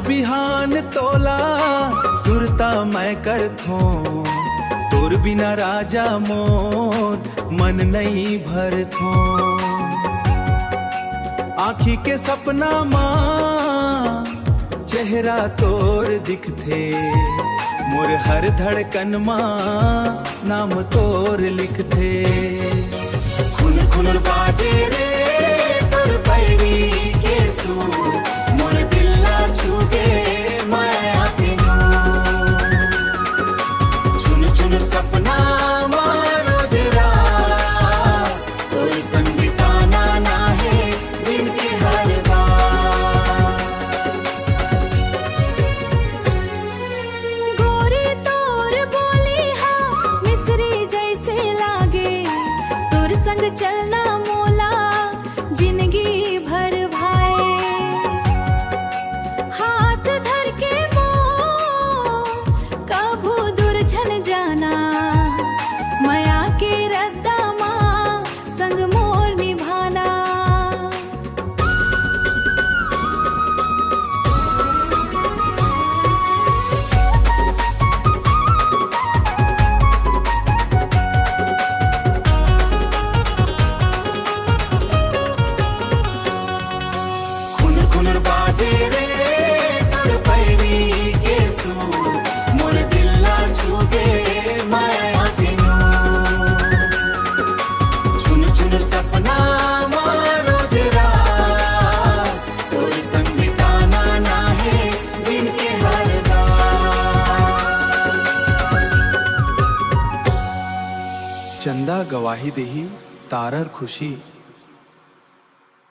बिहान तोला सुरता मैं कर थो तोर बिना राजा मोर मन नहीं भर थो। आँखी के सपना माँ चेहरा तोर दिखथे मोर हर धड़कन माँ नाम तोर लिखथे। खुनर खुनर बाजे रे तोर पैरी के सुर मोर दिल ना छूगे माया के नूर। चुन चुन सपना मारो जरा तोर संग बिताना ना है जिनके हर बार। गोरी तोर बोली हा मिस्री जैसे लागे तोर संग चलना मोला जिंदगी भर भाए। हाथ धर के मोर कभू दूर छन जाना माया के रद्दा माँ संग मोर निभाना। खुनर खुनर बाजे रे तोर पैरी के सुर मोर दिल ना छूगे माया के नूर। चुन चुन सपना मारो जरा तोर संग बिताना ना है जिनके हर बार। चंदा गवाही देही तारर खुशी